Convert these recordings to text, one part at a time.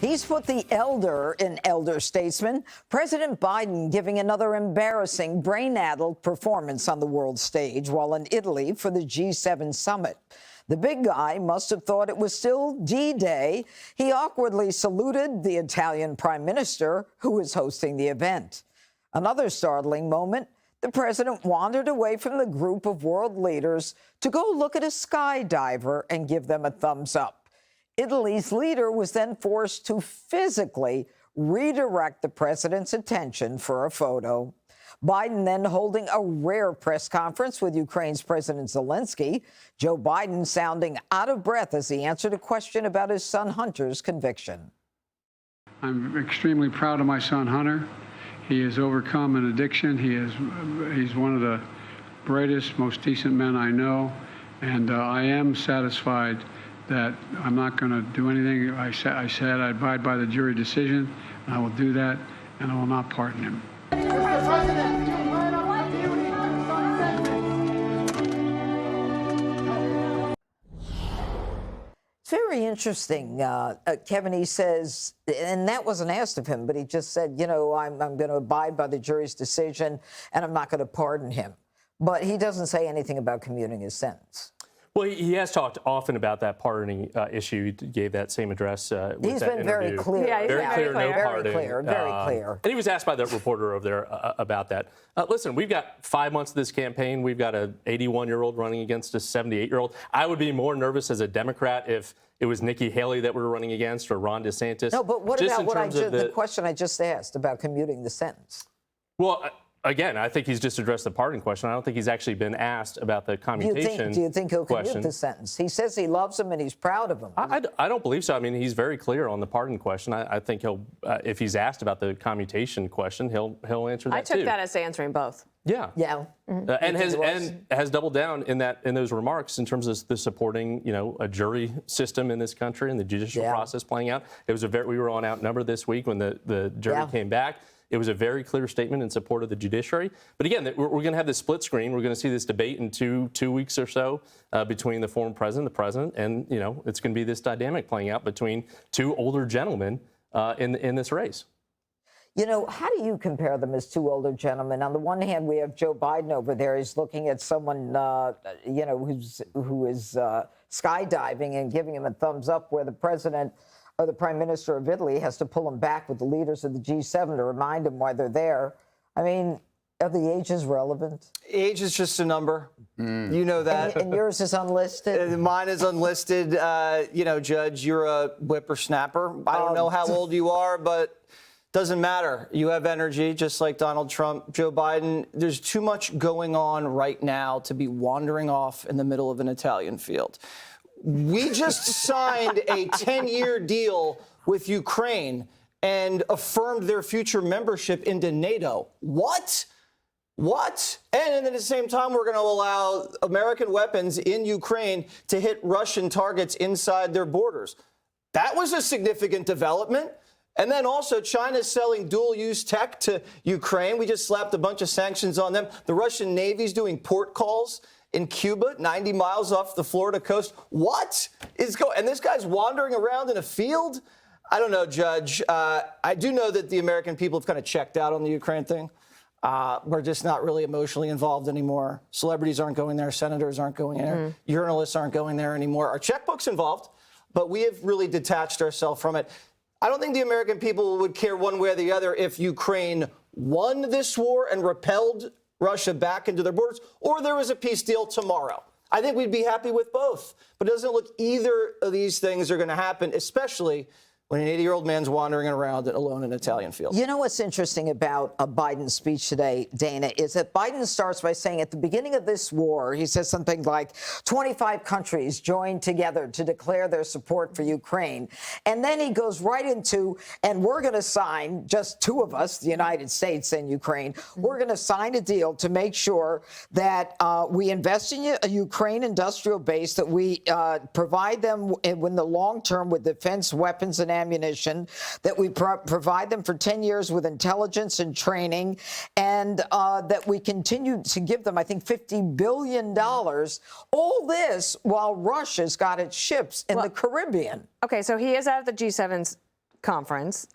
He's put the elder in elder statesman. President Biden giving another embarrassing, brain-addled performance on the world stage while in Italy for the G7 summit. The big guy must have thought it was still D-Day. He awkwardly saluted the Italian prime minister who was hosting the event. Another startling moment, the president wandered away from the group of world leaders to go look at a skydiver and give them a thumbs up. Italy's leader was then forced to physically redirect the president's attention for a photo. Biden then holding a rare press conference with Ukraine's President Zelenskyy. Joe Biden sounding out of breath as he answered a question about his son Hunter's conviction. I'm extremely proud of my son Hunter. He has overcome an addiction. He's one of the brightest, most decent men I know, and I am satisfied that I'm not going to do anything. I said I abide by the jury decision, and I will do that, and I will not pardon him. It's very interesting. Kevin, he says, and that wasn't asked of him, but he just said, you know, I'm going to abide by the jury's decision, and I'm not going to pardon him. But he doesn't say anything about commuting his sentence. Well, he has talked often about that pardoning issue. He gave that same address. He's been very clear. Yeah, very clear, no pardon. Very clear, very clear. And he was asked by the reporter over there about that. Listen, we've got 5 months of this campaign. We've got an 81-year-old running against a 78-year-old. I would be more nervous as a Democrat if it was Nikki Haley that we were running against or Ron DeSantis. No, but what about the question I just asked about commuting the sentence? Well, again, I think he's just addressed the pardon question. I don't think he's actually been asked about the commutation. Do you think he'll commute the sentence? He says he loves him and he's proud of him. I don't believe so. I mean, he's very clear on the pardon question. I think he'll, if he's asked about the commutation question, he'll answer that too. I took that as answering both. Yeah. Yeah. Mm-hmm. And has doubled down in those remarks in terms of the supporting, you know, a jury system in this country and the judicial process playing out. It was we were on outnumbered this week when the jury came back. It was a very clear statement in support of the judiciary. But again, we're going to have this split screen. We're going to see this debate in two weeks or so between the former president, the president, and, you know, it's going to be this dynamic playing out between two older gentlemen in this race. You know, how do you compare them as two older gentlemen? On the one hand, we have Joe Biden over there. He's looking at someone, you know, who is skydiving and giving him a thumbs up, where the president or the prime minister of Italy has to pull him back with the leaders of the G7 to remind him why they're there. I mean, are the ages relevant? Age is just a number. You know that. And yours is unlisted? Mine is unlisted. You know, Judge, you're a whippersnapper. I don't know how old you are, but doesn't matter. You have energy, just like Donald Trump. Joe Biden, there's too much going on right now to be wandering off in the middle of an Italian field. We just signed a 10-year deal with Ukraine and affirmed their future membership into NATO. What? What? And at the same time, we're going to allow American weapons in Ukraine to hit Russian targets inside their borders. That was a significant development. And then also China's selling dual-use tech to Ukraine. We just slapped a bunch of sanctions on them. The Russian Navy's doing port calls in Cuba, 90 miles off the Florida coast. What is going? And this guy's wandering around in a field? I don't know, Judge. I do know that the American people have kind of checked out on the Ukraine thing. We're just not really emotionally involved anymore. Celebrities aren't going there. Senators aren't going there. Journalists aren't going there anymore. Our checkbook's involved, but we have really detached ourselves from it. I don't think the American people would care one way or the other if Ukraine won this war and repelled Russia back into their borders, or there was a peace deal tomorrow. I think we'd be happy with both. But it doesn't look either of these things are going to happen, especially when an 80-year-old man's wandering around alone in an Italian field. You know what's interesting about Biden's speech today, Dana, is that Biden starts by saying at the beginning of this war, he says something like 25 countries joined together to declare their support for Ukraine. And then he goes right into, and we're going to sign, just two of us, the United States and Ukraine, we're going to sign a deal to make sure that we invest in a Ukraine industrial base, that we provide them in the long term with defense weapons and ammunition, that we provide them for 10 years with intelligence and training, and that we continue to give them, I think, $50 billion. All this while Russia's got its ships in the Caribbean. Okay, so he is out of the G7's conference.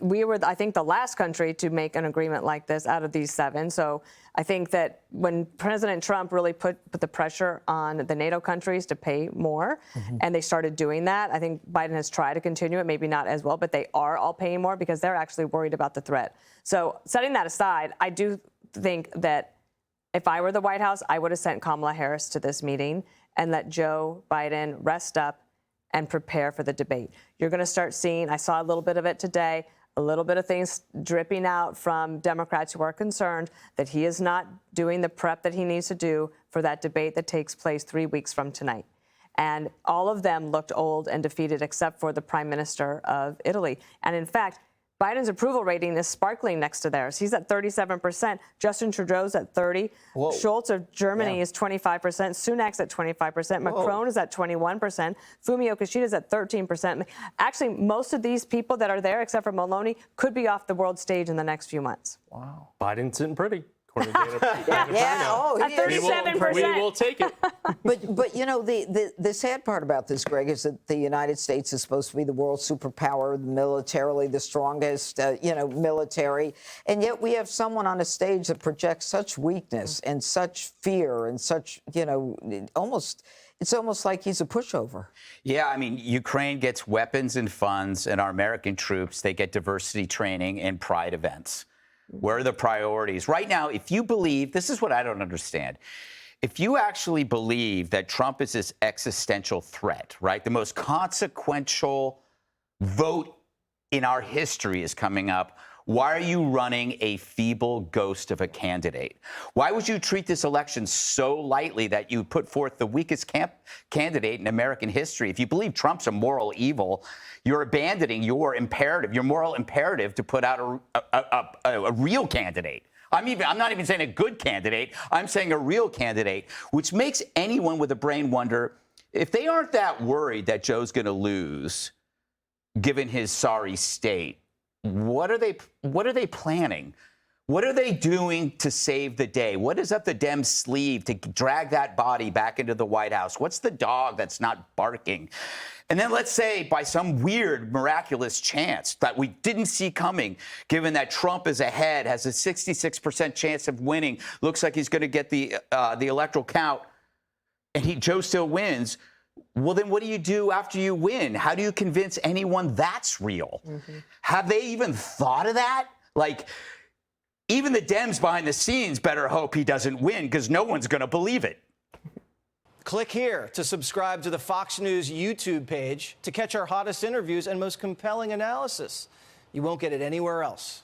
We were, I think, the last country to make an agreement like this out of these 7. So I think that when President Trump really put the pressure on the NATO countries to pay more, and they started doing that, I think Biden has tried to continue it, maybe not as well, but they are all paying more because they're actually worried about the threat. So setting that aside, I do think that if I were the White House, I would have sent Kamala Harris to this meeting and let Joe Biden rest up and prepare for the debate. You're going to start seeing, I saw a little bit of it today, a little bit of things dripping out from Democrats who are concerned that he is not doing the prep that he needs to do for that debate that takes place 3 weeks from tonight. And all of them looked old and defeated except for the Prime Minister of Italy. And in fact, Biden's approval rating is sparkling next to theirs. He's at 37%. Justin Trudeau's at 30%. Whoa. Schultz of Germany is 25%. Sunak's at 25%. Macron is at 21%. Fumio Kishida's at 13%. Actually, most of these people that are there, except for Maloney, could be off the world stage in the next few months. Wow. Biden's sitting pretty. According to At 37%. We will take it. But you know, the sad part about this, Greg, is that the United States is supposed to be the world superpower, militarily the strongest, military. And yet we have someone on a stage that projects such weakness and such fear and such, it's almost like he's a pushover. Yeah, I mean, Ukraine gets weapons and funds, and our American troops, they get diversity training and pride events. Where are the priorities? Right now, if you believe, this is what I don't understand. If you actually believe that Trump is this existential threat, right, the most consequential vote in our history is coming up, why are you running a feeble ghost of a candidate? Why would you treat this election so lightly that you put forth the weakest candidate in American history? If you believe Trump's a moral evil, you're abandoning your moral imperative to put out a real candidate. I'm not even saying a good candidate. I'm saying a real candidate, which makes anyone with a brain wonder, if they aren't that worried that Joe's going to lose, given his sorry state, what are they planning? What are they doing to save the day? What is up the Dems' sleeve to drag that body back into the White House? What's the dog that's not barking? And then let's say by some weird, miraculous chance that we didn't see coming, given that Trump is ahead, has a 66% chance of winning, looks like he's going to get the electoral count, and Joe still wins. Well, then what do you do after you win? How do you convince anyone that's real? Have they even thought of that? Like, even the Dems behind the scenes better hope he doesn't win, because no one's going to believe it. Click here to subscribe to the Fox News YouTube page to catch our hottest interviews and most compelling analysis. You won't get it anywhere else.